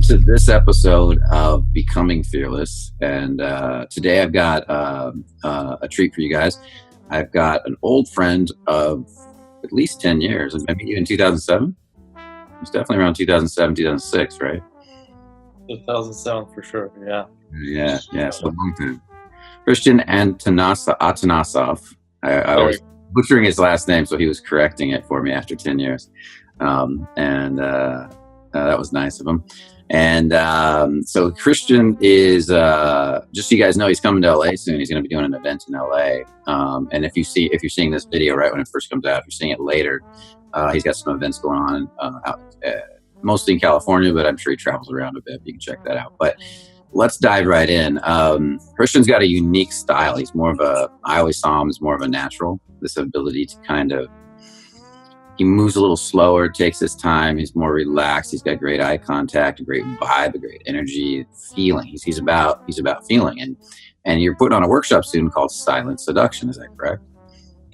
to this episode of Becoming Fearless. And today I've got a treat for you guys. I've got an old friend of at least 10 years. I met you in 2007. It was definitely around 2007, 2006, right? 2007 for sure, yeah. Yeah, so a long time. Hristiyan Atanasov. I was butchering his last name, so he was correcting it for me after 10 years. That was nice of him. And so Hristiyan is, just so you guys know, he's coming to LA soon. He's going to be doing an event in LA. And if you're seeing this video right when it first comes out, if you're seeing it later, he's got some events going on out, mostly in California, but I'm sure he travels around a bit. You can check that out. But let's dive right in. Hristiyan's got a unique style. He's more of I always saw him as more of a natural, this ability to kind of, he moves a little slower, takes his time. He's more relaxed. He's got great eye contact, a great vibe, a great energy, feeling. He's about feeling. And you're putting on a workshop soon called Silent Seduction. Is that correct?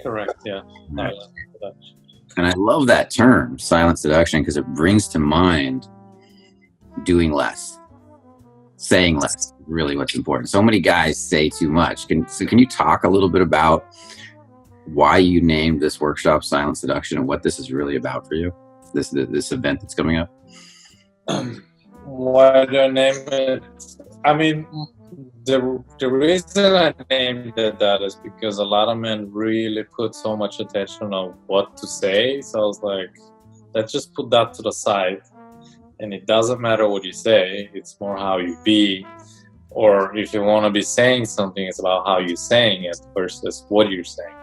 Correct. Yeah. Right. And I love that term, Silent Seduction, because it brings to mind doing less, saying less. Really, what's important. So many guys say too much. Can you talk a little bit about why you named this workshop Silent Seduction and what this is really about for you, this event that's coming up? Why do I name it? I mean, the reason I named it that is because a lot of men really put so much attention on what to say. So I was like, let's just put that to the side. And it doesn't matter what you say. It's more how you be. Or if you want to be saying something, it's about how you're saying it versus what you're saying.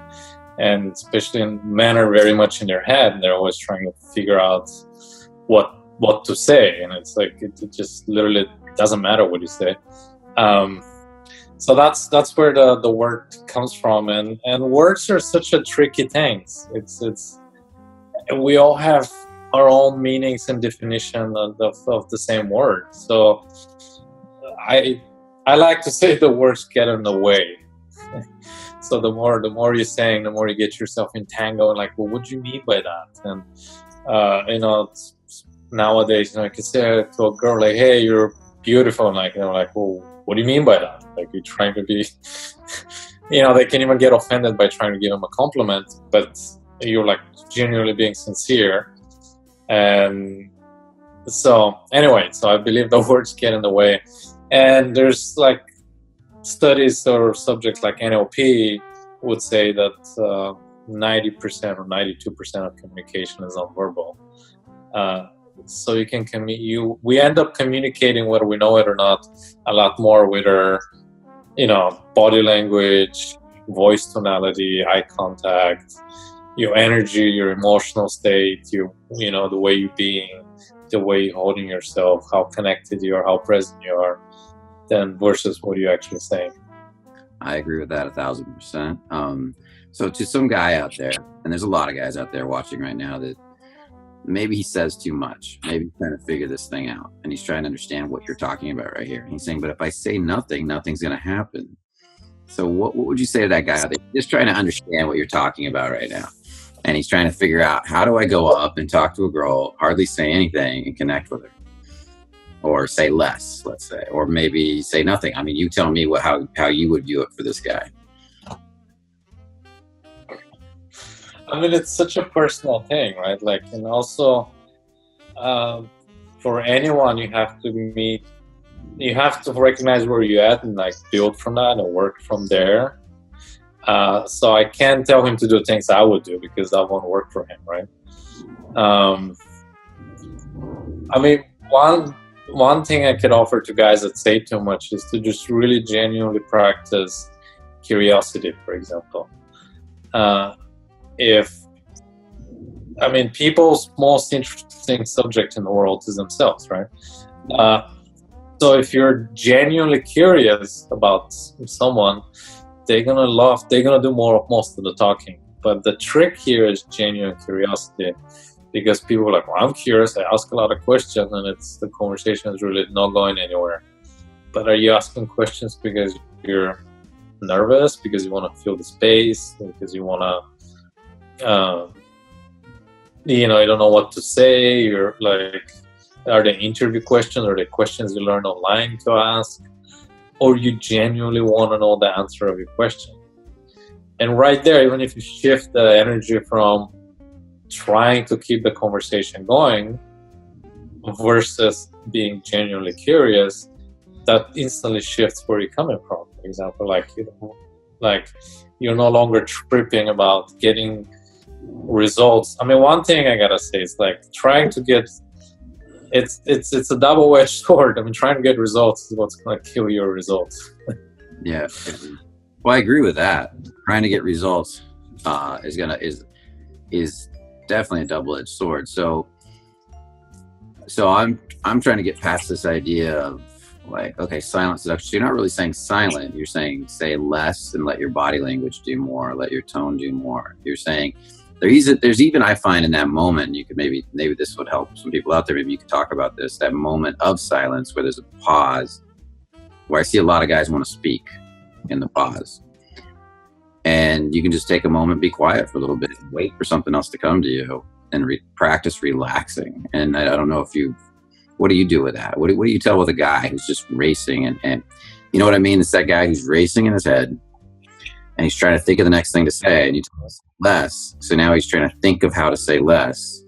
And especially men are very much in their head, and they're always trying to figure out what to say. And it's like, it just literally doesn't matter what you say. So that's where the word comes from. And words are such a tricky thing. It's we all have our own meanings and definition of the same word. So I like to say the words get in the way. So the more you're saying, the more you get yourself entangled. Like, well, what do you mean by that? And nowadays, I can say to a girl like, "Hey, you're beautiful." And like, like, well, what do you mean by that? Like, you're trying to be, they can even get offended by trying to give them a compliment, but you're like genuinely being sincere. And so anyway, so I believe the words get in the way. And there's like studies or subjects like NLP would say that 90% or 92% of communication is nonverbal. So you can we end up communicating, whether we know it or not, a lot more with our, body language, voice tonality, eye contact, your energy, your emotional state, the way you're being, the way you're holding yourself, how connected you are, how present you are, than versus what you're actually saying. I agree with that 1,000%. So to some guy out there, and there's a lot of guys out there watching right now that maybe he says too much. Maybe he's trying to figure this thing out, and he's trying to understand what you're talking about right here. And he's saying, but if I say nothing, nothing's going to happen. So what would you say to that guy out there? He's just trying to understand what you're talking about right now. And he's trying to figure out, how do I go up and talk to a girl, hardly say anything, and connect with her? Or say less, let's say, or maybe say nothing. I mean, you tell me how you would view it for this guy. I mean, it's such a personal thing, right? Like, and also for anyone, you have to recognize where you're at and like build from that and work from there. So I can't tell him to do things I would do because that won't work for him, right? I mean, one thing I could offer to guys that say too much is to just really genuinely practice curiosity, for example. People's most interesting subject in the world is themselves, right? So if you're genuinely curious about someone, they're gonna do most of the talking. But the trick here is genuine curiosity. Because people are like, well, I'm curious, I ask a lot of questions, and the conversation is really not going anywhere. But are you asking questions because you're nervous, because you want to fill the space, because you want to, you don't know what to say, you're like, Are they interview questions? Are they questions you learn online to ask? Or you genuinely want to know the answer of your question? And right there, even if you shift the energy from trying to keep the conversation going versus being genuinely curious, that instantly shifts where you're coming from. For example, like you're no longer tripping about getting results. I mean, one thing I gotta say is like trying to get it's a double-edged sword. I mean, trying to get results is what's going to kill your results. Yeah. Well, I agree with that. Trying to get results is definitely a double-edged sword. So I'm trying to get past this idea of like, okay, silent seduction. So you're not really saying silent. You're saying say less and let your body language do more, let your tone do more. You're saying there's even, I find in that moment, you could maybe this would help some people out there. Maybe you could talk about this, that moment of silence where there's a pause, where I see a lot of guys want to speak in the pause. And you can just take a moment, be quiet for a little bit, wait for something else to come to you, and practice relaxing. And I don't know what do you do with that? What do you tell with a guy who's just racing and you know what I mean? It's that guy who's racing in his head and he's trying to think of the next thing to say, and you tell us less. So now he's trying to think of how to say less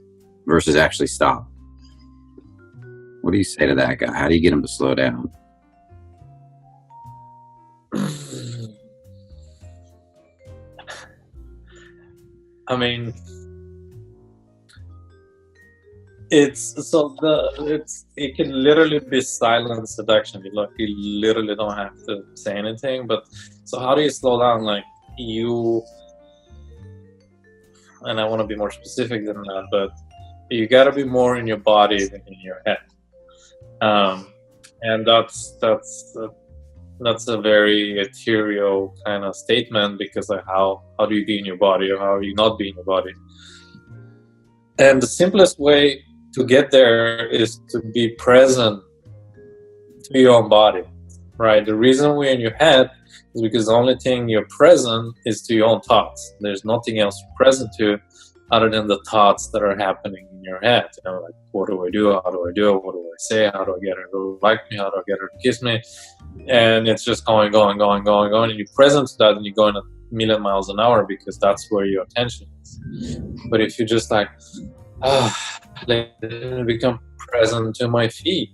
versus actually stop. What do you say to that guy? How do you get him to slow down? I mean, it can literally be silent seduction. You literally don't have to say anything. But so how do you slow down? Like and I want to be more specific than that, but you got to be more in your body than in your head. And that's a very ethereal kind of statement, because like how do you be in your body, or how are you not be in your body? And the simplest way to get there is to be present to your own body, right? The reason we're in your head is because the only thing you're present is to your own thoughts. There's nothing else you're present to other than the thoughts that are happening in your head. You know, like, what do I do? How do I do it? What do I say? How do I get her to like me? How do I get her to kiss me? And it's just going. And you're present to that, and you're going a million miles an hour because that's where your attention is. But if you just like, let me become present to my feet,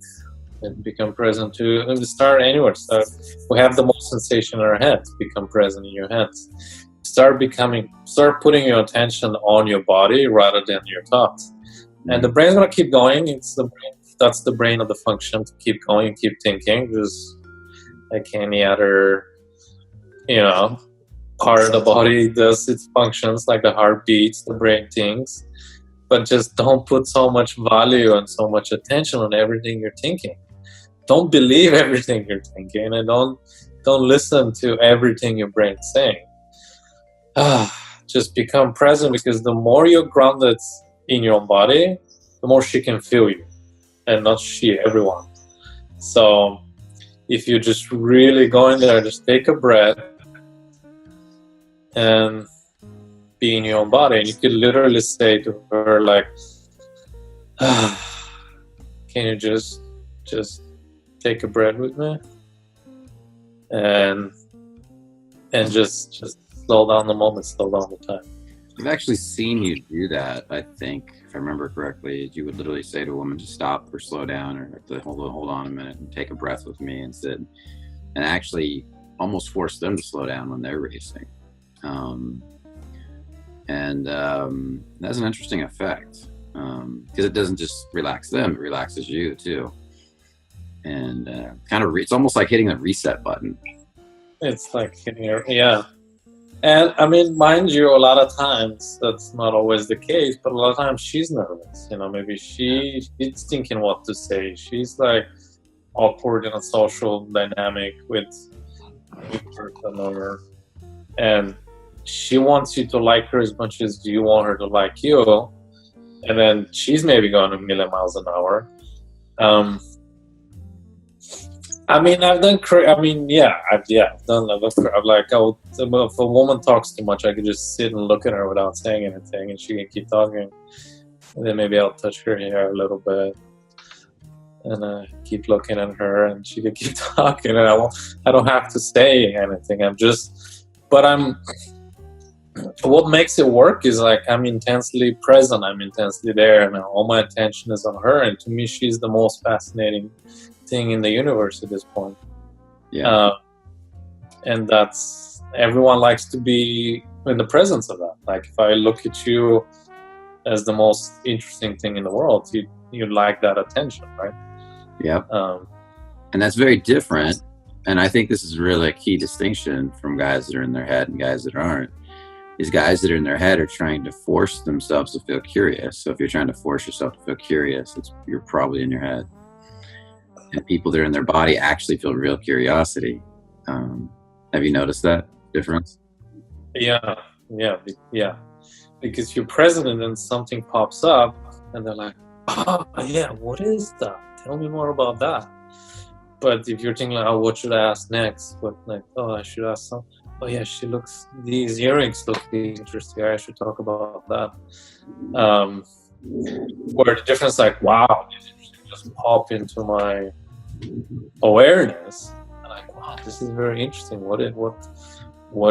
and become present to, start anywhere. We have the most sensation in our heads. Become present in your hands. Start putting your attention on your body rather than your thoughts. And the brain's gonna keep going. That's the brain of the function, to keep going, keep thinking, just like any other, part of the body does its functions, like the heart beats, the brain thinks. But just don't put so much value and so much attention on everything you're thinking. Don't believe everything you're thinking, and don't listen to everything your brain's saying. Just become present, because the more you're grounded in your own body, the more she can feel you, and not she, everyone. So if you just really go in there, just take a breath and be in your own body. And you could literally say to her like, can you just take a breath with me, and just slow down the moment, slow down the time. I've actually seen you do that. I think, if I remember correctly, you would literally say to a woman, just stop or slow down, or to hold on a minute and take a breath with me and sit, and actually almost force them to slow down when they're racing. And that's an interesting effect, because it doesn't just relax them, it relaxes you too. And it's almost like hitting the reset button. It's like hitting yeah. And I mean, mind you, a lot of times that's not always the case, but a lot of times she's nervous. Maybe she's thinking what to say. She's like awkward in a social dynamic with a person, and she wants you to like her as much as you want her to like you, and then she's maybe going a million miles an hour. I mean, I've done. I've done. I've like, if a woman talks too much, I could just sit and look at her without saying anything, and she can keep talking. And then maybe I'll touch her hair a little bit, and I keep looking at her, and she can keep talking, and I don't have to say anything. What makes it work is like I'm intensely present, I'm intensely there, and all my attention is on her. And to me, she's the most fascinating thing in the universe at this point. Yeah. And that's, everyone likes to be in the presence of that. Like if I look at you as the most interesting thing in the world, you like that attention, right? Yeah. And that's very different. And I think this is really a key distinction from guys that are in their head and guys that aren't. Is guys that are in their head are trying to force themselves to feel curious. So if you're trying to force yourself to feel curious, you're probably in your head. And people that are in their body actually feel real curiosity. Have you noticed that difference? Yeah. Because you're present and then something pops up and they're like, oh yeah, what is that? Tell me more about that. But if you're thinking like, oh, what should I ask next? I should ask some. Oh yeah, these earrings look interesting. I should talk about that. Where the difference, like, wow, these just pop into my awareness. And like, wow, this is very interesting. What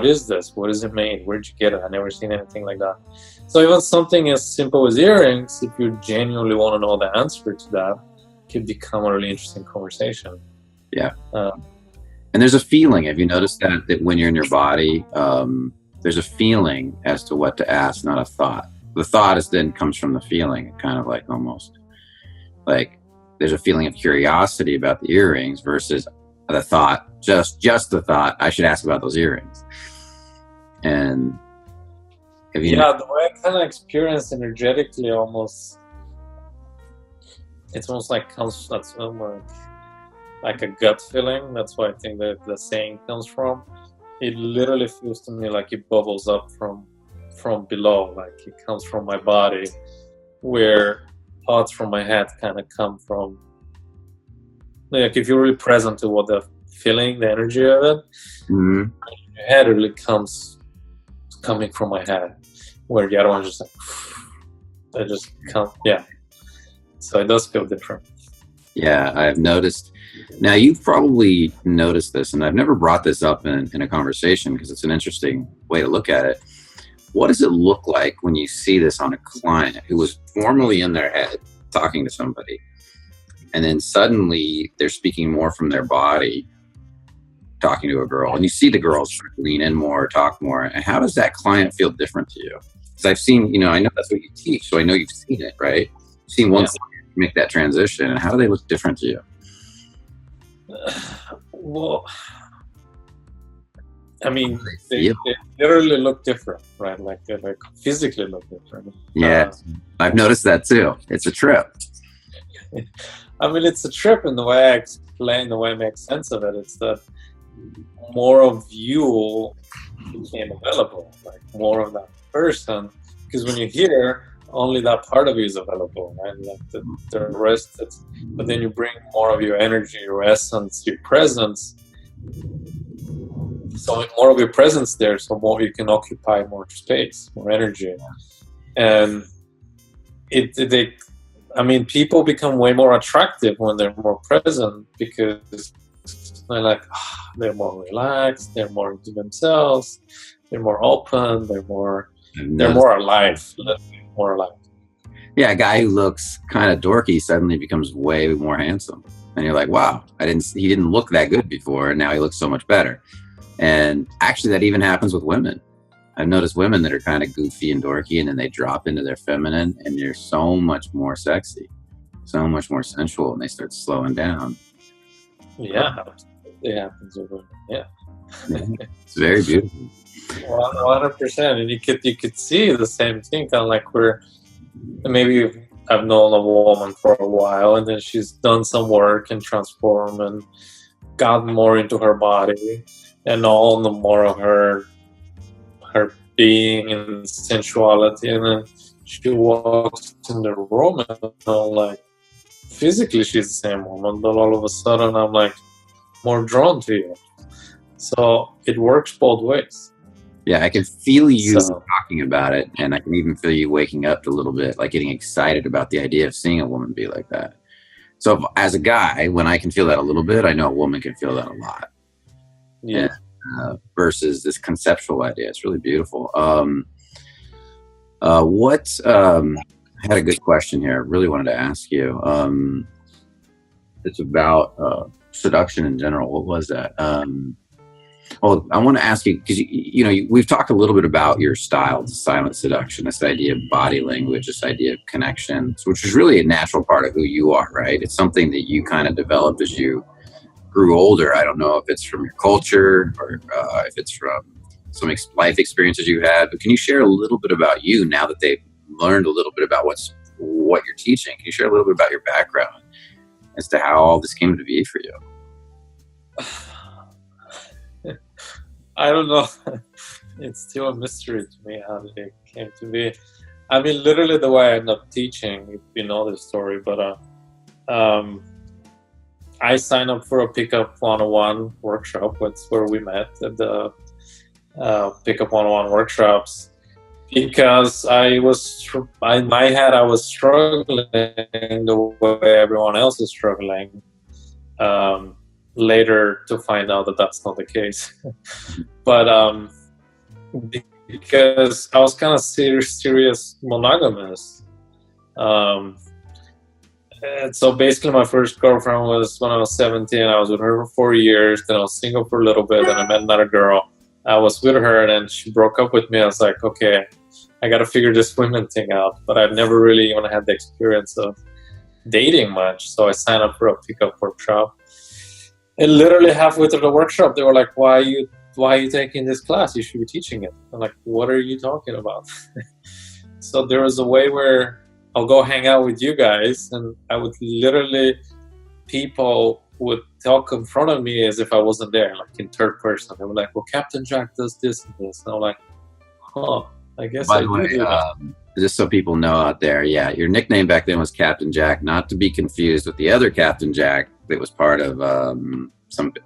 is this? What is it made? Where'd you get it? I've never seen anything like that. So even something as simple as earrings, if you genuinely want to know the answer to that, can become a really interesting conversation. Yeah. And there's a feeling. Have you noticed that when you're in your body, there's a feeling as to what to ask, not a thought. The thought then comes from the feeling, kind of like almost like there's a feeling of curiosity about the earrings versus the thought, just the thought, I should ask about those earrings. And the way I kind of experience energetically it's almost like like a gut feeling. That's why I think that the saying comes from. It literally feels to me like it bubbles up from below, like it comes from my body, where thoughts from my head kind of come from. Like if you're really present to what the feeling, the energy of it, your head really coming from my head, where the other one's just like, they just come, So it does feel different. Yeah, I've noticed. Now, you've probably noticed this, and I've never brought this up in a conversation because it's an interesting way to look at it. What does it look like when you see this on a client who was formerly in their head talking to somebody, and then suddenly they're speaking more from their body, talking to a girl, and you see the girls lean in more, talk more, and how does that client feel different to you? Because I've seen, I know that's what you teach, so I know you've seen it, right? You've seen one client make that transition, and how do they look different to you? Well, I mean, they literally look different, right? Like they physically look different. Yeah, I've noticed that too. It's a trip. I mean, it's a trip in the way I explain, the way I make sense of it. It's that more of you became available, like more of that person. Because when you hear, only that part of you is available, right? Like the rest, but then you bring more of your energy, your essence, your presence. So more of your presence there, so more you can occupy more space, more energy. And people become way more attractive when they're more present because they're like, they're more relaxed, they're more into themselves, they're more open, they're more alive. More alive. Yeah, a guy who looks kind of dorky suddenly becomes way more handsome, and you're like, wow, he didn't look that good before, and now he looks so much better. And actually, that even happens with women. I've noticed women that are kind of goofy and dorky, and then they drop into their feminine, and they're so much more sexy, so much more sensual, and they start slowing down. Yeah, it happens with women. Yeah, it's very beautiful. 100%, and you could see the same thing, kind of like where maybe I've known a woman for a while, and then she's done some work and transformed and gotten more into her body, and all the more of her being and sensuality, and then she walks in the room, and I'm like, physically she's the same woman, but all of a sudden I'm like more drawn to you. So it works both ways. Yeah, I can feel you talking about it, and I can even feel you waking up a little bit, like getting excited about the idea of seeing a woman be like that. So as a guy, when I can feel that a little bit, I know a woman can feel that a lot. Yeah. Versus this conceptual idea. It's really beautiful. I had a good question here. I really wanted to ask you. It's about seduction in general. What was that? Well, I want to ask you, because we've talked a little bit about your style, silent seduction, this idea of body language, this idea of connection, which is really a natural part of who you are, right? It's something that you kind of developed as you grew older. I don't know if it's from your culture or if it's from some life experiences you had, but can you share a little bit about you now that they've learned a little bit about what you're teaching? Can you share a little bit about your background as to how all this came to be for you? I don't know. It's still a mystery to me how it came to be. I mean, literally the way I ended up teaching, if you know the story, but I signed up for a Pickup 101 workshop. That's where we met, at the Pickup 101 workshops, because in my head, I was struggling the way everyone else is struggling. Later to find out that that's not the case. But because I was kind of serious monogamous. And so basically my first girlfriend was when I was 17. I was with her for 4 years. Then I was single for a little bit. Then I met another girl. I was with her and then she broke up with me. I was like, okay, I got to figure this women thing out. But I've never really even had the experience of dating much. So I signed up for a pickup workshop. And literally halfway through the workshop, they were like, why are you taking this class? You should be teaching it. I'm like, what are you talking about? So there was a way where I'll go hang out with you guys, and I would literally, people would talk in front of me as if I wasn't there, like in third person. They were like, well, Captain Jack does this and this. And I'm like, I guess I do that. Just so people know out there, yeah, your nickname back then was Captain Jack, not to be confused with the other Captain Jack that was part of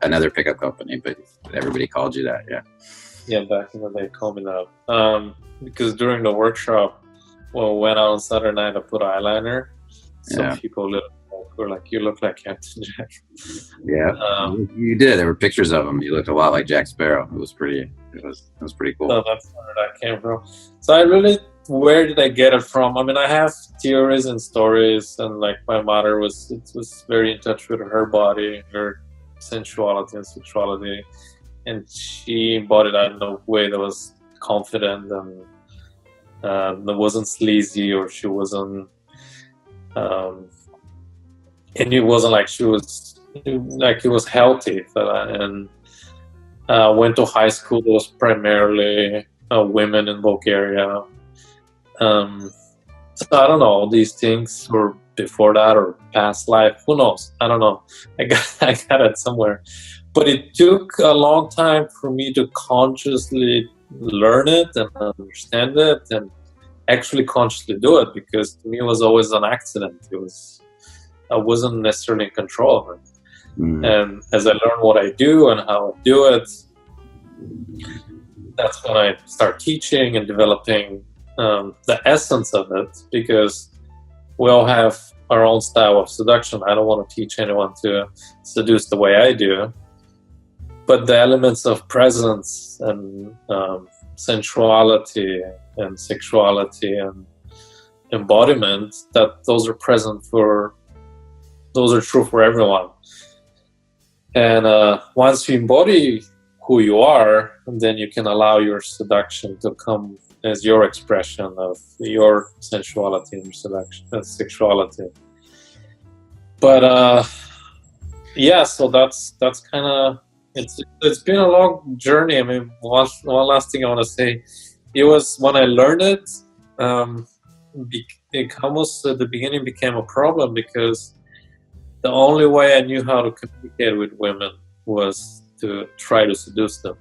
another pickup company, but everybody called you that, yeah. Yeah, back in the day, called me that. Because during the workshop, when we went out on Saturday night, I put eyeliner. So people were like, you look like Captain Jack. Yeah, you did. There were pictures of him. You looked a lot like Jack Sparrow. It was pretty cool. So that's where that came from. So where did I get it from? I mean, I have theories and stories, and like my mother was very in touch with her body, her sensuality and sexuality, and she embodied that in a way that was confident and that wasn't sleazy, or she wasn't, and it wasn't like she was like, it was healthy. And went to high school. It was primarily women in Bulgaria. So I don't know, these things were before that or past life, who knows? I don't know. I got it somewhere. But it took a long time for me to consciously learn it and understand it and actually consciously do it, because to me it was always an accident. I wasn't necessarily in control of it. And as I learn what I do and how I do it, that's when I start teaching and developing the essence of it, because we all have our own style of seduction. I don't want to teach anyone to seduce the way I do, but the elements of presence and sensuality and sexuality and embodiment, those are true for everyone. And once you embody who you are, then you can allow your seduction to come as your expression of your sensuality and your seduction and sexuality. But so that's kind of, it's been a long journey. I mean, one last thing I want to say, it was when I learned it, it almost at the beginning became a problem, because the only way I knew how to communicate with women was to try to seduce them.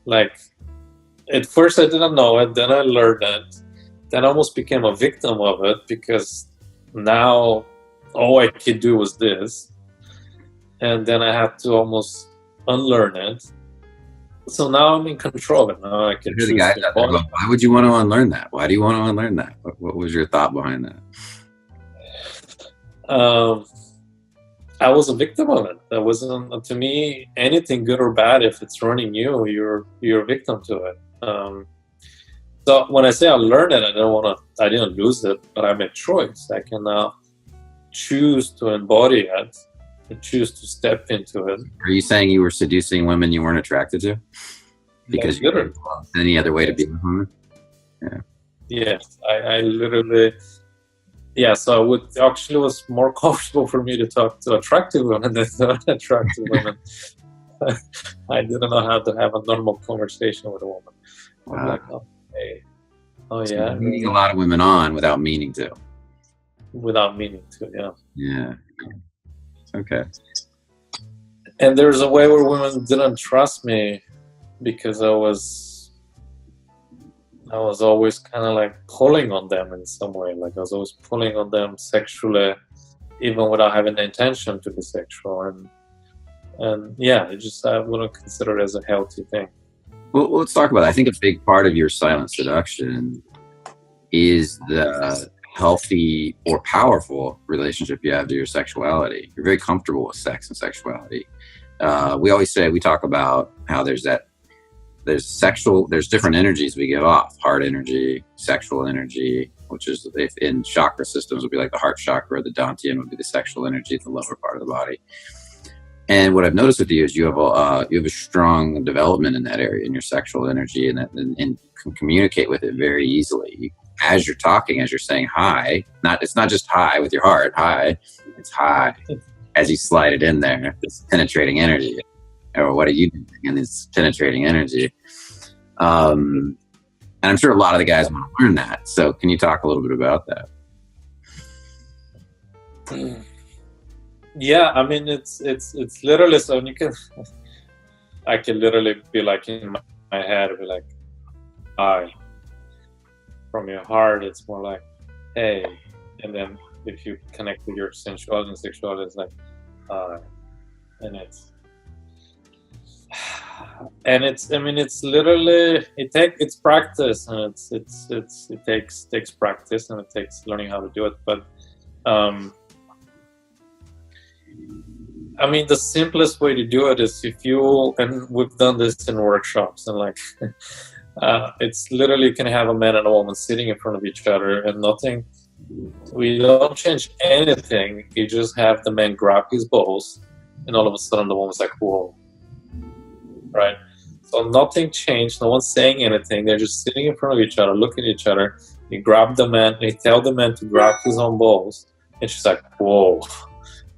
Like, at first I didn't know it, then I learned it, then I almost became a victim of it, because now all I could do was this, and then I had to almost unlearn it. So now I'm in control of it. Now I can choose the guy that why would you want to unlearn that? Why do you want to unlearn that? What was your thought behind that? I was a victim of it. That wasn't, to me, anything good or bad. If it's running you, you're a victim to it. So when I say I learned it, I didn't lose it, but I made choice. I can now choose to embody it and choose to step into it. Are you saying you were seducing women you weren't attracted to? Because you didn't want any other way to be with women? Yeah. Yes, I literally, yeah, so it was more comfortable for me to talk to attractive women than to unattractive women. I didn't know how to have a normal conversation with a woman. I'm like, okay. Oh, so yeah. leading a lot of women on without meaning to. Without meaning to, yeah. Yeah. Okay. And there's a way where women didn't trust me because I was always kind of like pulling on them in some way. Like I was always pulling on them sexually, even without having the intention to be sexual. And yeah, I wouldn't consider it as a healthy thing. Well, let's talk about it. I think a big part of your silent seduction is the healthy or powerful relationship you have to your sexuality. You're very comfortable with sex and sexuality. We talk about how there's different energies we give off: heart energy, sexual energy, which is in chakra systems would be like the heart chakra, the dantian would be the sexual energy, the lower part of the body. And what I've noticed with you is you have a strong development in that area, in your sexual energy, and can communicate with it very easily. As you're talking, as you're saying hi, it's not just hi with your heart, hi, it's hi. As you slide it in there, this penetrating energy. Or what are you doing in this penetrating energy? And I'm sure a lot of the guys want to learn that. So can you talk a little bit about that? Yeah, I mean, it's literally, so I can literally be like in my head, be like, hi. From your heart, it's more like, hey. And then if you connect with your sensuality and sexuality, it's like, hi. And it's literally, it's practice, and it takes practice, and it takes learning how to do it. But I mean, the simplest way to do it is and we've done this in workshops, and like, it's literally, you can have a man and a woman sitting in front of each other, and we don't change anything. You just have the man grab his balls, and all of a sudden the woman's like, whoa. Right? So nothing changed. No one's saying anything. They're just sitting in front of each other, looking at each other. You grab the man, and you tell the man to grab his own balls, and she's like, whoa.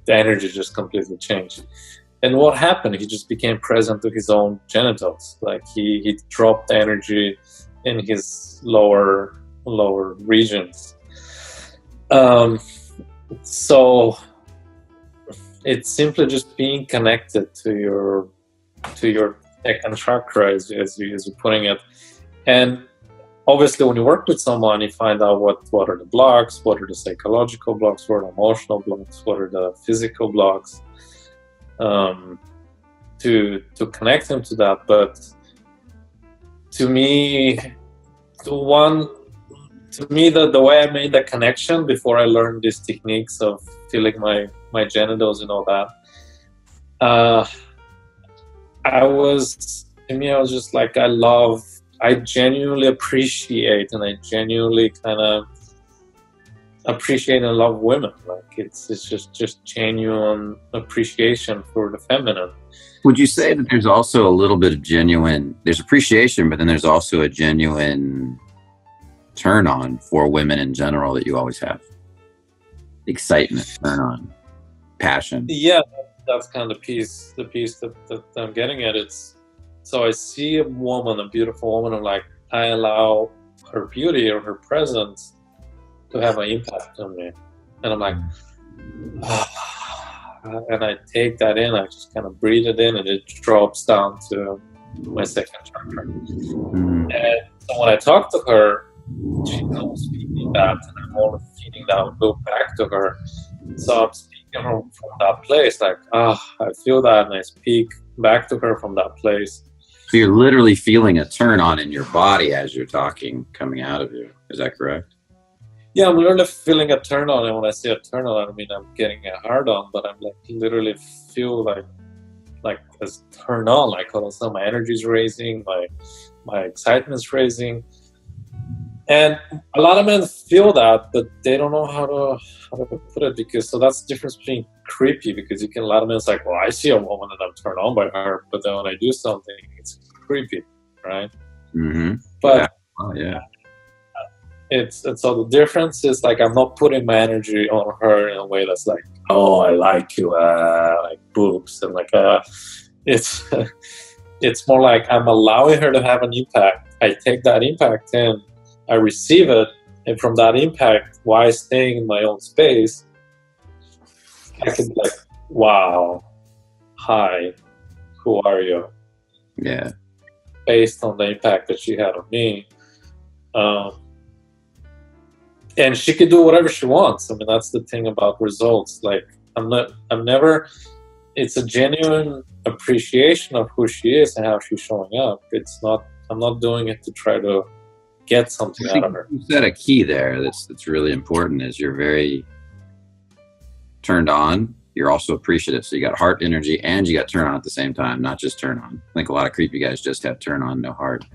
The energy just completely changed. And what happened? He just became present to his own genitals. Like he dropped the energy in his lower regions. So it's simply just being connected to your second chakra, as you're putting it. And obviously, when you work with someone, you find out what are the blocks, what are the psychological blocks, what are the emotional blocks, what are the physical blocks, to connect them to that. But to me, the way I made that connection before I learned these techniques of feeling my genitals and all that, I was just like, I genuinely appreciate, and I genuinely kind of appreciate and love women. Like it's just genuine appreciation for the feminine. Would you say that there's also a little bit of there's appreciation, but then there's also a genuine turn on for women in general that you always have? Excitement, turn on, passion. Yeah, that's kind of the piece that I'm getting at. So I see a woman, a beautiful woman, and like, I allow her beauty or her presence to have an impact on me. And I'm like, and I take that in, I just kind of breathe it in, and it drops down to my second chakra. Mm-hmm. And so when I talk to her, she knows feeding that, and I'm only feeding that loop back to her. So I'm speaking from that place, like, I feel that, and I speak back to her from that place. So you're literally feeling a turn on in your body as you're talking, coming out of you. Is that correct? Yeah, I'm literally feeling a turn on, and when I say a turn on, I mean I'm getting a hard on, but I'm like literally feel like this turn on, like all of a sudden my energy is raising, my excitement is raising, and a lot of men feel that, but they don't know how to put it, because so that's the difference between creepy, because you can, a lot of men is like, well, I see a woman and I'm turned on by her, but then when I do something, it's creepy, right? Mm-hmm. But Yeah. Oh, yeah. it's so the difference is like I'm not putting my energy on her in a way that's like, oh, I like you, like boobs, and like it's it's more like I'm allowing her to have an impact. I take that impact in, I receive it, and from that impact, while staying in my own space, I can be like, wow, hi, who are you? Yeah. Based on the impact that she had on me. And she could do whatever she wants. I mean, that's the thing about results. Like, I'm never, it's a genuine appreciation of who she is and how she's showing up. It's not, I'm not doing it to try to get something out of her. You said a key there that's really important, is you're very turned on. You're also appreciative. So you got heart energy and you got turn on at the same time, not just turn on. I think a lot of creepy guys just have turn on, no heart.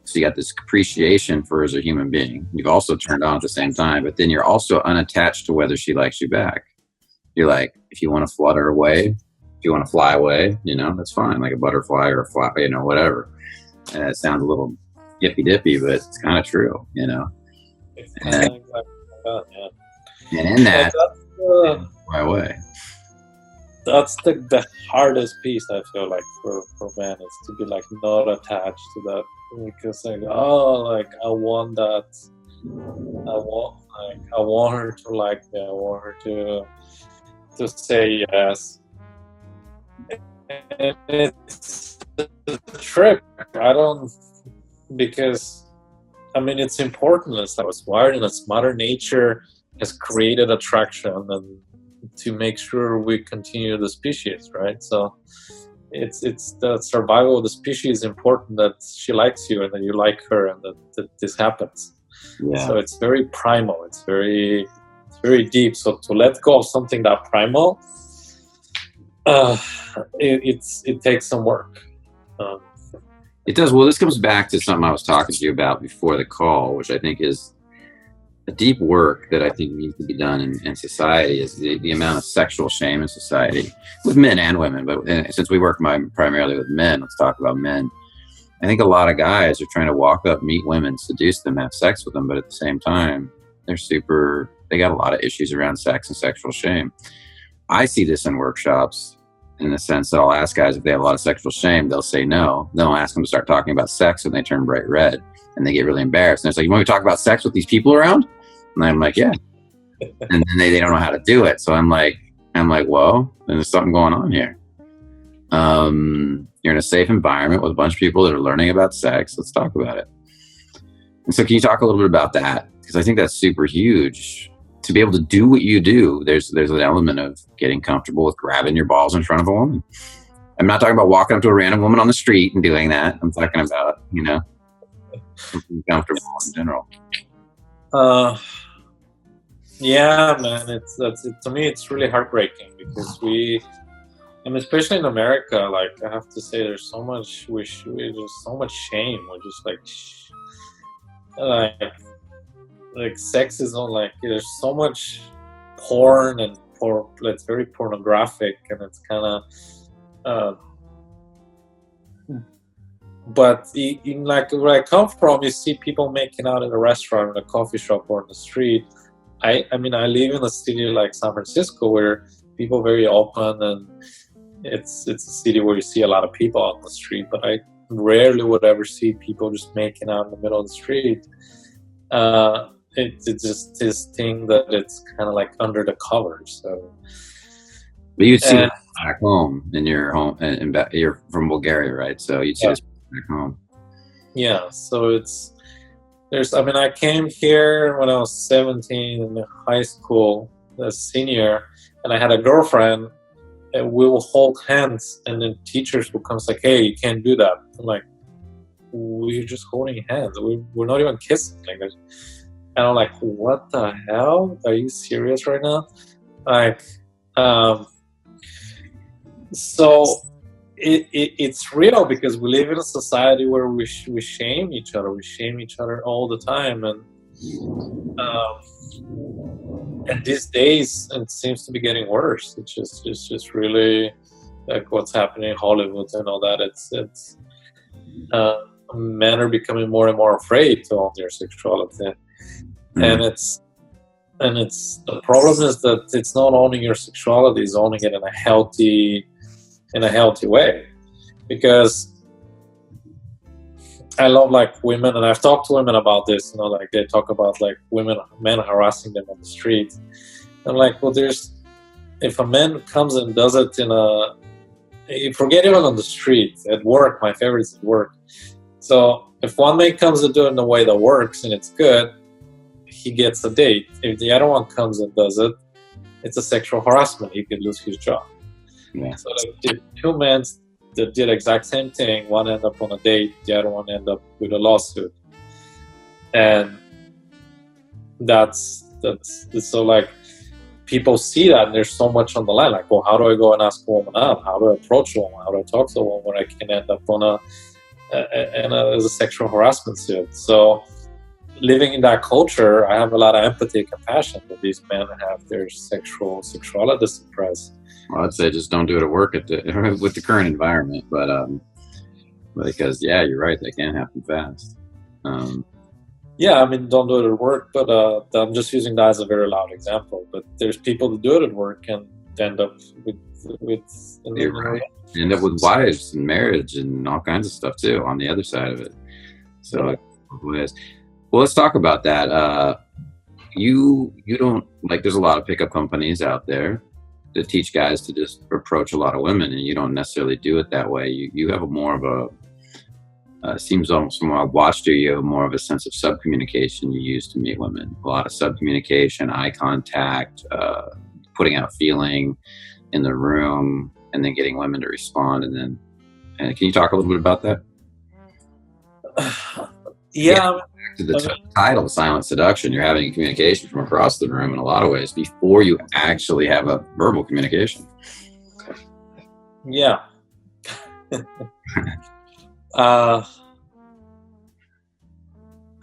So you got this appreciation for her as a human being. You've also turned on at the same time, but then you're also unattached to whether she likes you back. You're like, if you want to flutter away, if you want to fly away, you know, that's fine. Like a butterfly or a fly, you know, whatever. And it sounds a little hippy dippy, but it's kind of true, you know. And, Exactly like that, yeah. and in that, fly away. That's the hardest piece, I feel like, for men, is to be like not attached to that, because like, oh, like I want that, I want her to like me, I want her to say yes. And it's a trip. I don't, because I mean it's important. It's how it's wired, and it's Mother Nature has created attraction, and to make sure we continue the species, right? So it's the survival of the species is important, that she likes you and that you like her, and that this happens. Yeah. So it's very primal. It's very deep. So to let go of something that primal, it takes some work. It does. Well, this comes back to something I was talking to you about before the call, which I think is a deep work that I think needs to be done in society, is the amount of sexual shame in society, with men and women. But since we work primarily with men, let's talk about men. I think a lot of guys are trying to walk up, meet women, seduce them, have sex with them, but at the same time, they got a lot of issues around sex and sexual shame. I see this in workshops in the sense that I'll ask guys if they have a lot of sexual shame, they'll say no. Then I'll ask them to start talking about sex, and they turn bright red and they get really embarrassed. And it's like, you want me to talk about sex with these people around? And I'm like, yeah. And then they don't know how to do it. So I'm like, well, there's something going on here. You're in a safe environment with a bunch of people that are learning about sex. Let's talk about it. And so can you talk a little bit about that? Because I think that's super huge. To be able to do what you do, there's an element of getting comfortable with grabbing your balls in front of a woman. I'm not talking about walking up to a random woman on the street and doing that. I'm talking about, you know, something comfortable in general. Yeah, man, to me it's really heartbreaking, because especially in America, like I have to say, there's so much there's so much shame. We're just like sexism, like there's so much porn, and it's very pornographic, and it's kind of but in like where I come from, you see people making out in a restaurant, in a coffee shop, or on the street. I mean, I live in a city like San Francisco, where people are very open, and it's a city where you see a lot of people on the street, but I rarely would ever see people just making out in the middle of the street. It's just this thing that it's kind of like under the covers. So, but you'd see it back home in your home, and you're from Bulgaria, right? So you'd see this back home. Yeah. So I came here when I was 17 in high school, a senior, and I had a girlfriend, and we will hold hands, and then teachers will come and say, hey, you can't do that. I'm like, we're just holding hands. We're not even kissing. Like, And I'm like, what the hell? Are you serious right now? Like, so it's real, because we live in a society where we shame each other. We shame each other all the time, and these days it seems to be getting worse. It's just really like what's happening in Hollywood and all that. It's men are becoming more and more afraid to own their sexuality, and it's the problem is that it's not owning your sexuality; it's owning it in a healthy way. Because I love like women, and I've talked to women about this, like they talk about like men harassing them on the street. I'm like, well, if a man comes and does it forget even on the street, at work, my favorite is at work. So if one man comes to do it in a way that works and it's good, he gets a date. If the other one comes and does it, it's a sexual harassment. He could lose his job. Yeah. So like two men that did the exact same thing, one end up on a date, the other one end up with a lawsuit. And that's so like people see that, and there's so much on the line. Like, well, how do I go and ask a woman out? How do I approach a woman? How do I talk to a woman when I can end up on as a sexual harassment suit? So living in that culture, I have a lot of empathy and compassion that these men have their sexuality suppressed. Well, I'd say just don't do it at work with the current environment, but because you're right, that can happen fast. Yeah, I mean, don't do it at work, but I'm just using that as a very loud example. But there's people that do it at work and end up with you're right. End up with wives and marriage and all kinds of stuff too on the other side of it. So, well, let's talk about that. You don't like. There's a lot of pickup companies out there that teach guys to just approach a lot of women, and you don't necessarily do it that way. You have more of a seems almost from what I've watched you have more of a sense of sub-communication you use to meet women. A lot of sub-communication, eye contact, putting out feeling in the room, and then getting women to respond. And can you talk a little bit about that? Yeah. Back to the title, Silent Seduction. You're having communication from across the room in a lot of ways before you actually have a verbal communication. Yeah. I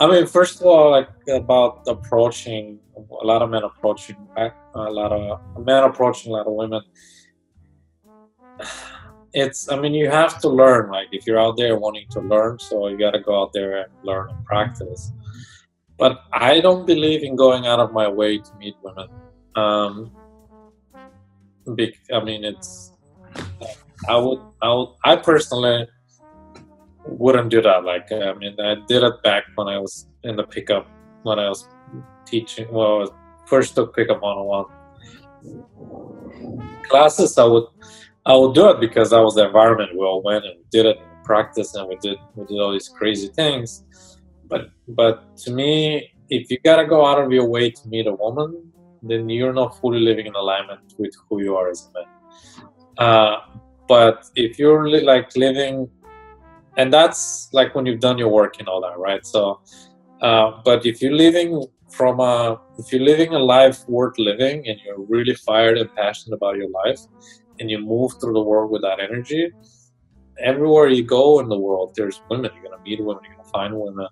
mean, first of all, like about approaching a lot of men approaching a lot of women. I mean, you have to learn. Like, if you're out there wanting to learn, so you got to go out there and learn and practice. But I don't believe in going out of my way to meet women. I mean, I personally wouldn't do that. Like, I mean, I did it back when I was in the pickup, when I was teaching. Well, I first took pickup 101 classes. I would do it because that was the environment we all went and did it and practiced, and we did all these crazy things. But to me, if you gotta go out of your way to meet a woman, then you're not fully living in alignment with who you are as a man. But if you're living, and that's like when you've done your work and all that, right? So, but if you're living a life worth living, and you're really fired and passionate about your life, and you move through the world with that energy, everywhere you go in the world, there's women. You're going to meet women, you're going to find women.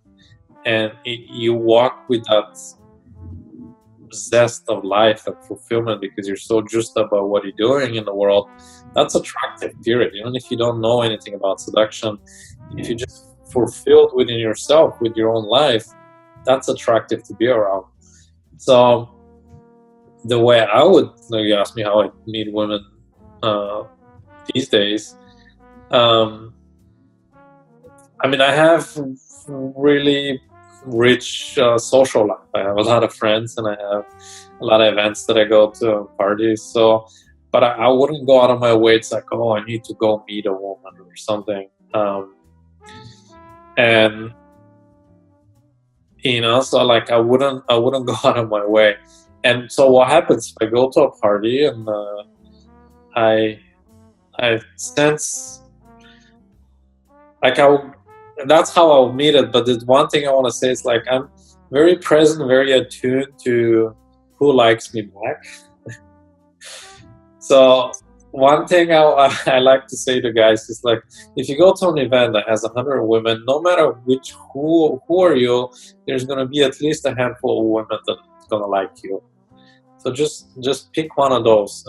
And you walk with that zest of life and fulfillment because you're so juiced about what you're doing in the world. That's attractive, period. Even if you don't know anything about seduction, if you're just fulfilled within yourself, with your own life, that's attractive to be around. So the way I would, you ask me how I meet women these days, I mean, I have really rich social life. I have a lot of friends, and I have a lot of events that I go to, parties. So, but I wouldn't go out of my way. It's like, oh, I need to go meet a woman or something. And so like I wouldn't go out of my way. And so what happens if I go to a party and I sense like that's how I'll meet it. But the one thing I want to say is like very present, very attuned to who likes me back. So one thing I like to say to guys is like, if you go to an event that has 100 women, no matter who are you, there's gonna be at least a handful of women that's gonna like you. So just pick one of those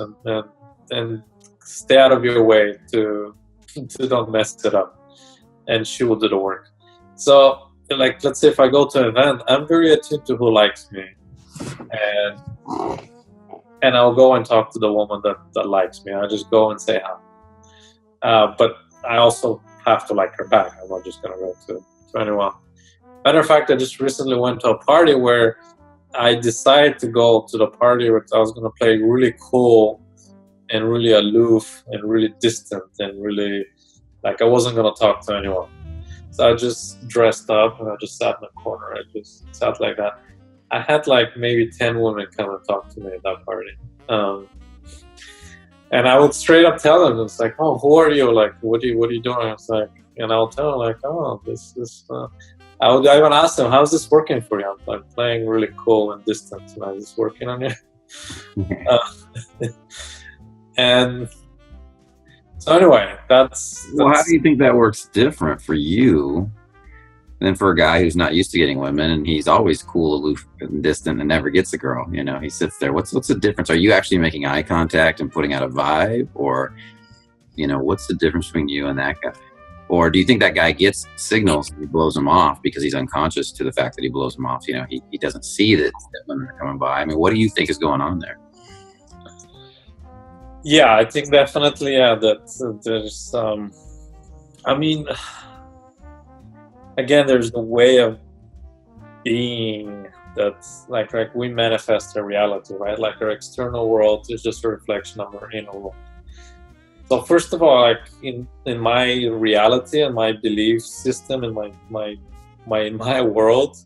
and stay out of your way to don't mess it up, and she will do the work. So like, let's say if I go to an event, I'm very attuned to who likes me, and I'll go and talk to the woman that likes me. I'll just go and say hi. But I also have to like her back. I'm not just gonna go to anyone. Matter of fact, I just recently went to a party where I decided to go to the party where I was gonna play really cool and really aloof and really distant and really like I wasn't gonna talk to anyone. So I just dressed up and I just sat in the corner. I just sat like that. I had like maybe 10 women come and talk to me at that party. And I would straight up tell them, it's like, oh, who are you? Like, what are you doing? It's like, and I'll tell them like, oh, I would even ask them, how's this working for you? I'm like playing really cool and distant tonight. Is this working on you? And so anyway, that's... Well, how do you think that works different for you than for a guy who's not used to getting women, and he's always cool, aloof, and distant, and never gets a girl? You know, he sits there. What's the difference? Are you actually making eye contact and putting out a vibe, or, you know, what's the difference between you and that guy? Or do you think that guy gets signals and he blows them off because he's unconscious to the fact that he blows them off? You know, he doesn't see that women are coming by. I mean, what do you think is going on there? Yeah, I think definitely, yeah, that there's, I mean, again, there's the way of being that's like we manifest our reality, right? Like our external world is just a reflection of our inner world. So first of all, like in my reality and my belief system and my world,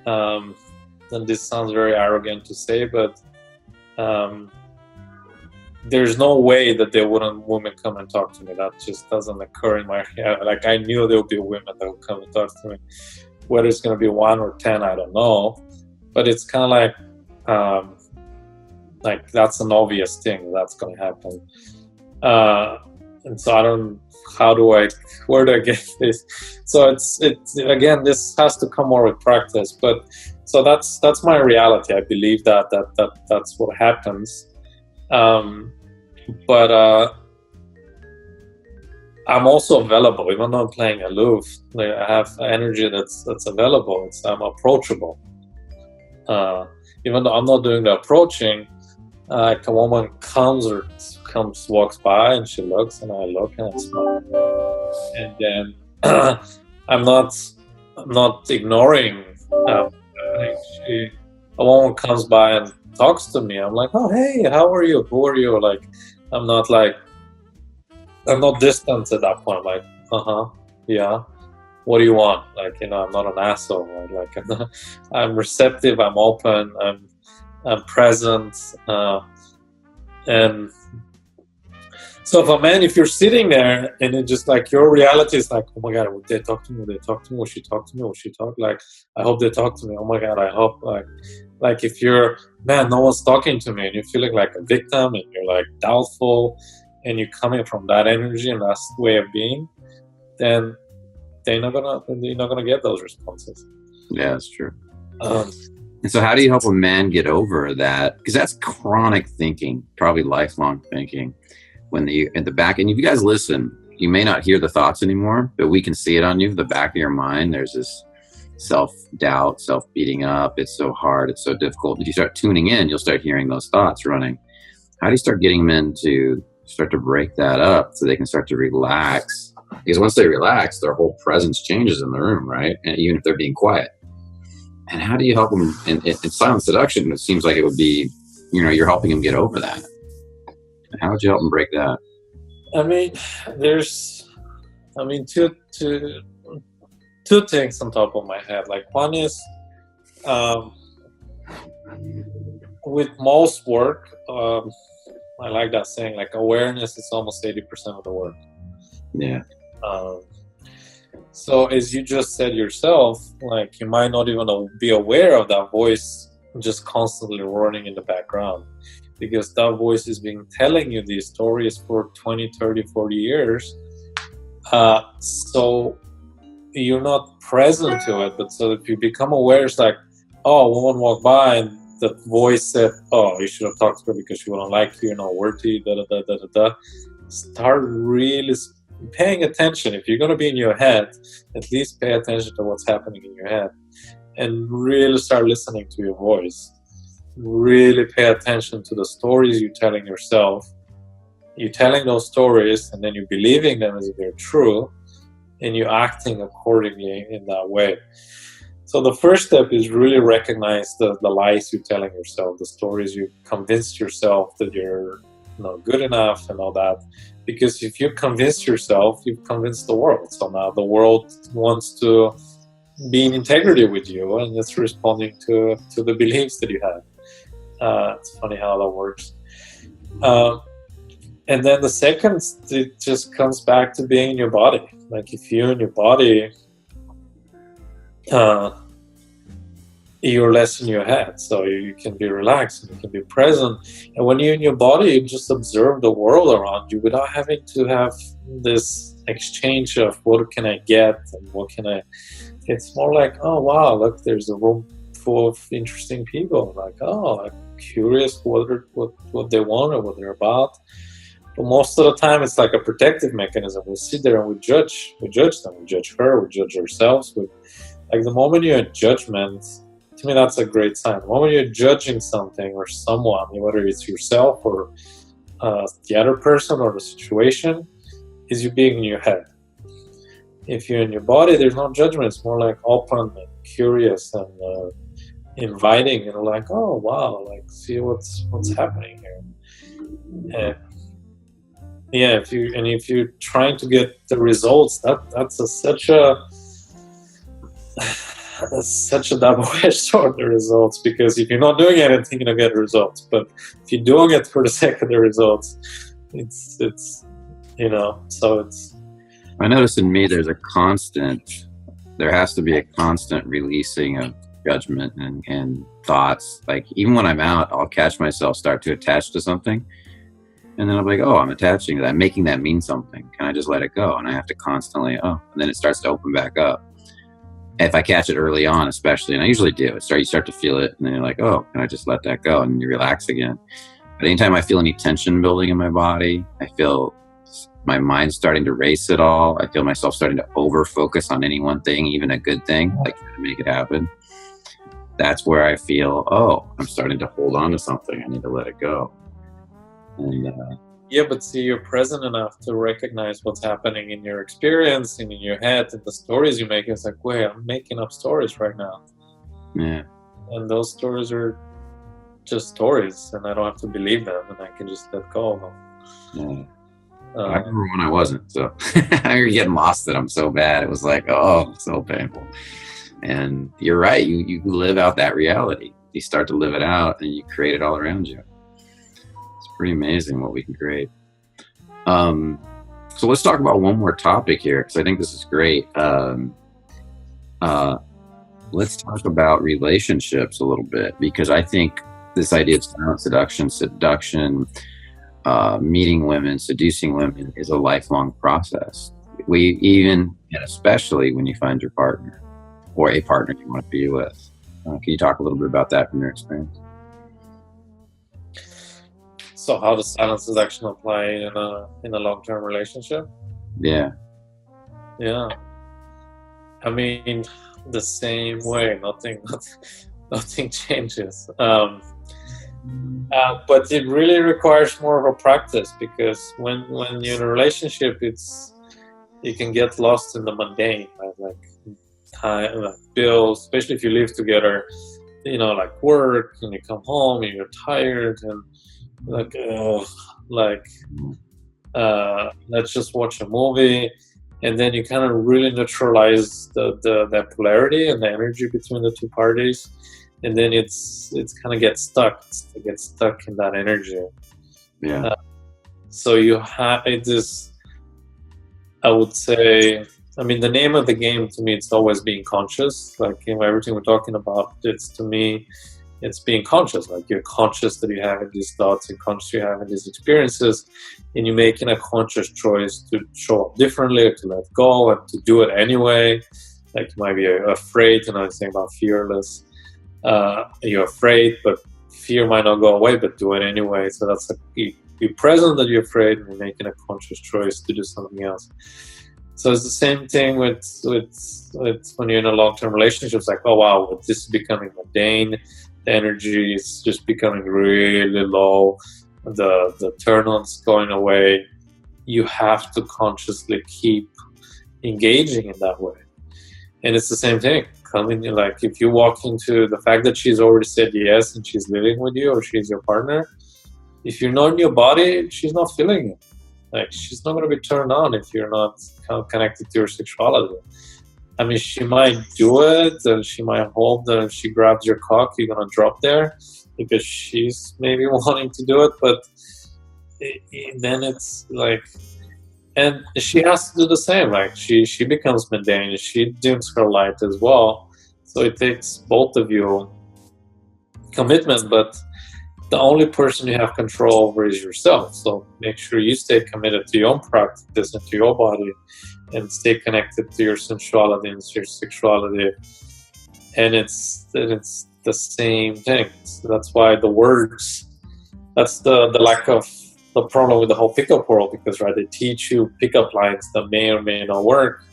and this sounds very arrogant to say, but there's no way that women come and talk to me. That just doesn't occur in my reality. Like I knew there would be women that would come and talk to me. Whether it's going to be 1 or 10, I don't know. But it's kind of like that's an obvious thing that's going to happen. And so where do I get this? So it's again, this has to come more with practice. But so that's my reality. I believe that's what happens. But I'm also available, even though I'm playing aloof. Like, I have energy that's available. I'm approachable. Even though I'm not doing the approaching, like a woman walks by and she looks and I look and I smile, and then I'm not ignoring. A woman comes by and talks to me. I'm like, oh hey, how are you? Who are you? Like, I'm not distant at that point. I'm like, yeah. What do you want? Like, you know, I'm not an asshole. Right? Like, I'm receptive. I'm open. I'm present. And so if you're sitting there and it's just like your reality is like, oh my God, would they talk to me? Would they talk to me? Will she talk to me? Will she talk? Like, I hope they talk to me. Oh my God, I hope. Like if you're, man, no one's talking to me, and you're feeling like a victim and you're like doubtful and you're coming from that energy and that way of being, then you're not gonna get those responses. Yeah, that's true. And so how do you help a man get over that? Because that's chronic thinking, probably lifelong thinking. When at the back, and if you guys listen, you may not hear the thoughts anymore, but we can see it on you. The back of your mind, there's this self-doubt, self-beating up. It's so hard. It's so difficult. If you start tuning in, you'll start hearing those thoughts running. How do you start getting men to start to break that up so they can start to relax? Because once they relax, their whole presence changes in the room, right? And even if they're being quiet. And how do you help them? In silent seduction, it seems like it would be, you know, you're helping them get over that. How would you help them break that? I mean, there's, two things on top of my head. Like, one is, with most work, I like that saying, like, awareness is almost 80% of the work. Yeah. So as you just said yourself, like, you might not even be aware of that voice just constantly running in the background, because that voice has been telling you these stories for 20, 30, 40 years. So you're not present to it. But so if you become aware, it's like, oh, a woman walked by and the voice said, oh, you should have talked to her because she wouldn't like you, you're not worthy, da da da da da da. Start really paying attention. If you're going to be in your head, at least pay attention to what's happening in your head, and really start listening to your voice. Really pay attention to the stories you're telling yourself. You're telling those stories and then you're believing them as if they're true, and you're acting accordingly in that way. So the first step is really recognize the lies you're telling yourself, the stories you convinced yourself that you're not good enough and all that. Because if you convince yourself, you've convinced the world. So now the world wants to be in integrity with you, and it's responding to the beliefs that you had. It's funny how that works. And then the second, it just comes back to being in your body. Like, if you're in your body, you're less in your head, so you can be relaxed and you can be present. And when you're in your body, you just observe the world around you without having to have this exchange of what can I get and what can I. It's more like, oh wow, look, there's a room full of interesting people. Like, oh, I'm curious what they want or what they're about. But most of the time, it's like a protective mechanism. We sit there and we judge them. We judge her. We judge ourselves. Like, the moment you're in judgment, to me, that's a great sign. The moment you're judging something or someone, whether it's yourself or the other person or the situation, is you being in your head. If you're in your body, there's no judgment. It's more like open and curious and inviting, and like, oh wow, like, see what's happening here. And yeah, if you're trying to get the results, that's such a double-edged sword, the results, because if you're not doing anything, you're gonna get results. But if you're doing it for the sake of the results, it's so it's. I notice in me there has to be a constant releasing of judgment and thoughts. Like, even when I'm out, I'll catch myself start to attach to something, and then I'm like, oh, I'm attaching to that, making that mean something. Can I just let it go? And I have to constantly, and then it starts to open back up. If I catch it early on, especially, and I usually do, you start to feel it, and then you're like, oh, can I just let that go? And you relax again. But anytime I feel any tension building in my body, I feel my mind starting to race it all. I feel myself starting to over-focus on any one thing, even a good thing, like trying to make it happen. That's where I feel, oh, I'm starting to hold on to something. I need to let it go. And yeah, but see, you're present enough to recognize what's happening in your experience and in your head and the stories you make. It's like, wait, I'm making up stories right now. Yeah. And those stories are just stories, and I don't have to believe them, and I can just let go of them. Yeah. I remember when I wasn't, so I was getting lost in them so bad. It was like, oh, so painful. And you're right. You live out that reality. You start to live it out, and you create it all around you. It's pretty amazing what we can create. So let's talk about one more topic here, because I think this is great. Let's talk about relationships a little bit, because I think this idea of silent seduction, meeting women, seducing women is a lifelong process. And especially when you find your partner or a partner you want to be with. Can you talk a little bit about that from your experience? So how does silent seduction apply in a long-term relationship? Yeah. Yeah. I mean, the same way. Nothing changes. But it really requires more of a practice, because when you're in a relationship, you can get lost in the mundane, right? Like time, like bills, especially if you live together, like work, and you come home and you're tired and let's just watch a movie, and then you kind of really neutralize that polarity and the energy between the two parties. And then it's kind of gets stuck. It gets stuck in that energy. Yeah. So you have this, I would say, I mean, the name of the game to me, it's always being conscious. Like, you know, everything we're talking about, it's, to me, it's being conscious. Like, you're conscious that you're having these thoughts, and conscious you're having these experiences, and you're making a conscious choice to show up differently, or to let go, and to do it anyway. Like, you might be afraid, you know, I'm saying about fearless. You're afraid, but fear might not go away, but do it anyway. So that's like, you're present that you're afraid, and you're making a conscious choice to do something else. So it's the same thing with when you're in a long-term relationship. It's like, oh wow, this is becoming mundane. The energy is just becoming really low. The turn-on's going away. You have to consciously keep engaging in that way. And it's the same thing. Like, if you walk into the fact that she's already said yes and she's living with you, or she's your partner, if you're not in your body, she's not feeling it. Like, she's not going to be turned on if you're not connected to your sexuality. I mean, she might do it, and she might hope that if she grabs your cock, you're going to drop there because she's maybe wanting to do it. But then it's like, and she has to do the same. Like, she becomes mundane, she dims her light as well. So it takes both of you commitment, but the only person you have control over is yourself. So make sure you stay committed to your own practice and to your body, and stay connected to your sensuality and your sexuality. And it's the same thing. So that's why the words, that's the lack of the problem with the whole pickup world, because they teach you pickup lines that may or may not work,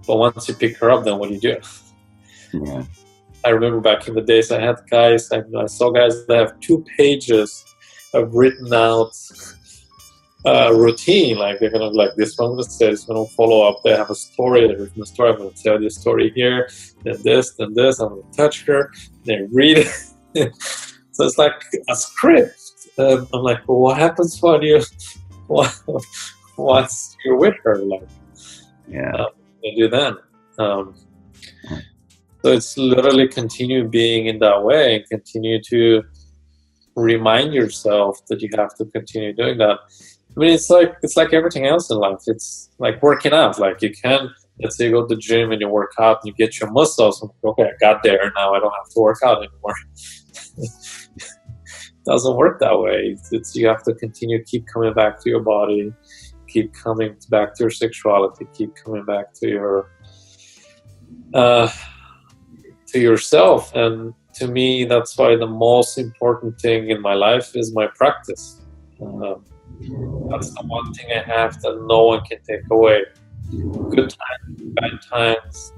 but once you pick her up, then what do you do? Yeah. I remember back in the days, I had guys, I saw guys that have 2 pages of written out routine. Like, they're gonna, like, this one was says, gonna follow up. They have a story, they've written a story. I'm gonna tell you a story here, then this, then this. I'm gonna touch her. They read it. So it's like a script. I'm like, well, what happens when you once you're with her? Like, what do you do then? So it's literally continue being in that way, and continue to remind yourself that you have to continue doing that. I mean, it's like everything else in life. It's like working out. Like, you can, let's say you go to the gym and you work out and you get your muscles. Okay, I got there. Now I don't have to work out anymore. It doesn't work that way. It's you have to continue, keep coming back to your body, keep coming back to your sexuality, keep coming back to your to yourself. And to me, that's why the most important thing in my life is my practice. That's the one thing I have that no one can take away. Good times, bad times,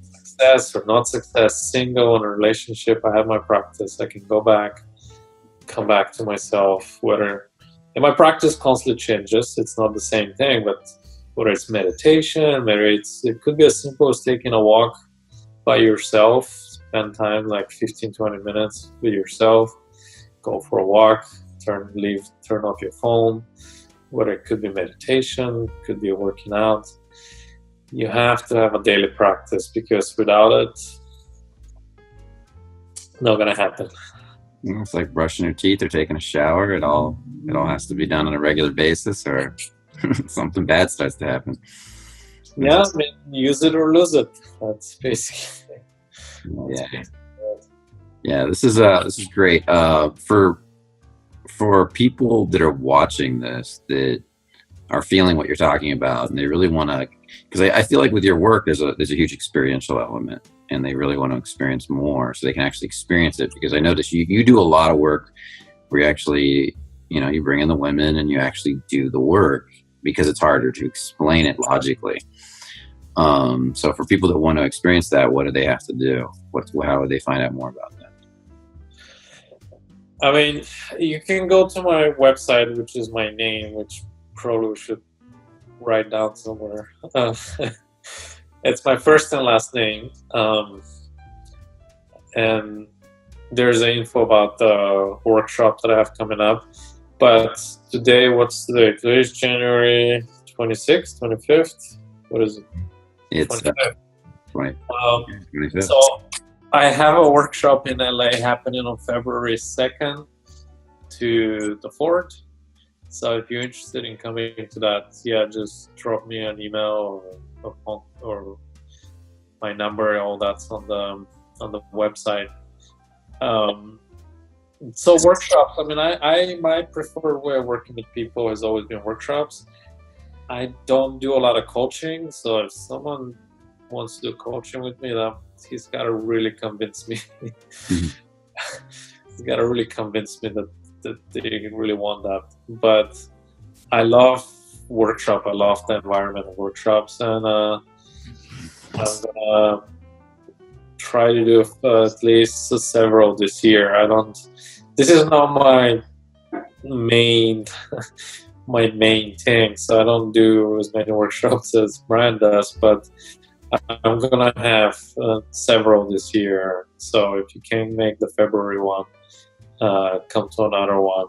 success or not success, single in a relationship, I have my practice. I can go back, come back to myself, and my practice constantly changes. It's not the same thing, but whether it's meditation, it could be as simple as taking a walk by yourself, spend time like 15-20 minutes with yourself, go for a walk, turn off your phone. Whether it could be meditation, could be working out. You have to have a daily practice, because without it, not gonna happen. It's like brushing your teeth or taking a shower. It all has to be done on a regular basis, or something bad starts to happen. Yeah, I mean, use it or lose it. That's basically. Yeah. This is great. For people that are watching this, that are feeling what you're talking about, and they really want to, because I feel like with your work, there's a huge experiential element, and they really want to experience more, so they can actually experience it. Because I notice you do a lot of work where you actually, you bring in the women and you actually do the work, because it's harder to explain it logically. So for people that want to experience that, what do they have to do? How would they find out more about that? I mean, you can go to my website, which is my name, which probably we should write down somewhere. It's my first and last name. And there's info about the workshop that I have coming up. But today, what's today? Today is January 26th, 25th? What is it? It's 25th. 25th. So I have a workshop in LA happening on February 2nd to the 4th. So if you're interested in coming to that, just drop me an email or or my number, all that's on the website. So workshops. I mean, my preferred way of working with people has always been workshops. I don't do a lot of coaching, so if someone wants to do coaching with me, then he's got to really convince me. He's got to really convince me that they really want that. But I love workshop. I love the environment of workshops, and I'm gonna try to do at least several this year. This is not my main thing, so I don't do as many workshops as Brian does, but I'm gonna have several this year. So if you can make the February one, come to another one.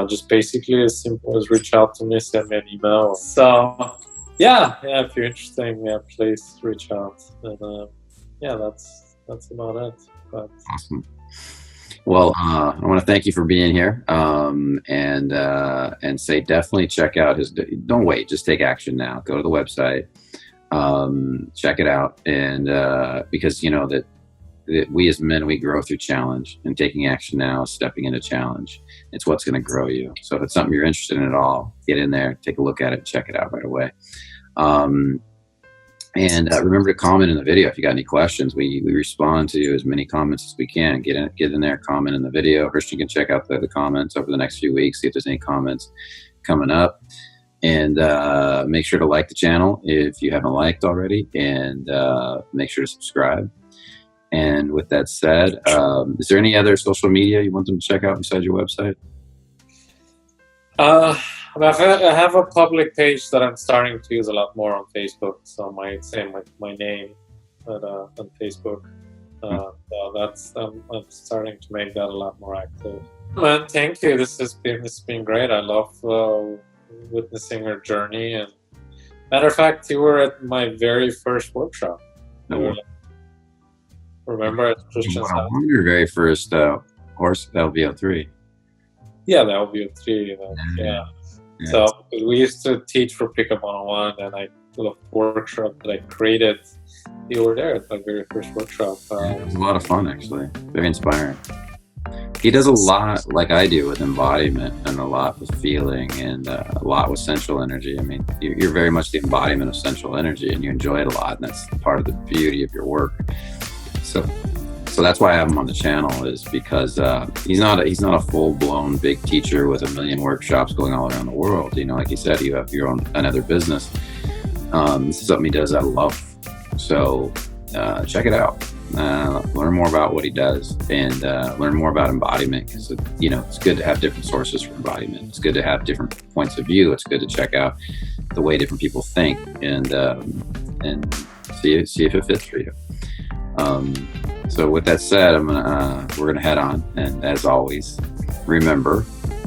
Just basically as simple as reach out to me, send me an email. So yeah, if you're interested, please reach out. And that's about it. But awesome. Well, I want to thank you for being here, and say definitely check out his. Don't wait, just take action now. Go to the website, check it out, and because you know that we as men, we grow through challenge, and taking action now is stepping into challenge. It's what's going to grow you. So if it's something you're interested in at all, get in there, take a look at it, check it out right away. And remember to comment in the video if you got any questions. We respond to as many comments as we can. Get in there, comment in the video. Hristiyan can check out the comments over the next few weeks, see if there's any comments coming up. And make sure to like the channel if you haven't liked already, and make sure to subscribe. And with that said, is there any other social media you want them to check out besides your website? I have a public page that I'm starting to use a lot more on Facebook. So my name on Facebook. So I'm starting to make that a lot more active. Man, thank you. This has been great. I love witnessing your journey. And matter of fact, you were at my very first workshop. Remember at Hristiyan Atanasov? Your very first horse LVO3. Yeah, the LVO3. Yeah. So we used to teach for Pickup 101, and I did a workshop that I created. You were there at my very first workshop. It was a lot of fun, actually. Very inspiring. He does a lot like I do with embodiment, and a lot with feeling, and a lot with sensual energy. I mean, you're very much the embodiment of sensual energy, and you enjoy it a lot, and that's part of the beauty of your work. So that's why I have him on the channel, is because he's not a full-blown big teacher with 1 million workshops going all around the world. You know, like you said, you have your own another business. This is something he does out of love. So check it out. Learn more about what he does, and learn more about embodiment, because it's good to have different sources for embodiment. It's good to have different points of view. It's good to check out the way different people think, and see if it fits for you. So with that said, we're gonna head on, and as always, remember,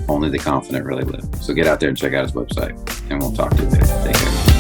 only the confident really live. So get out there and check out his website, and we'll talk to you later. Take care.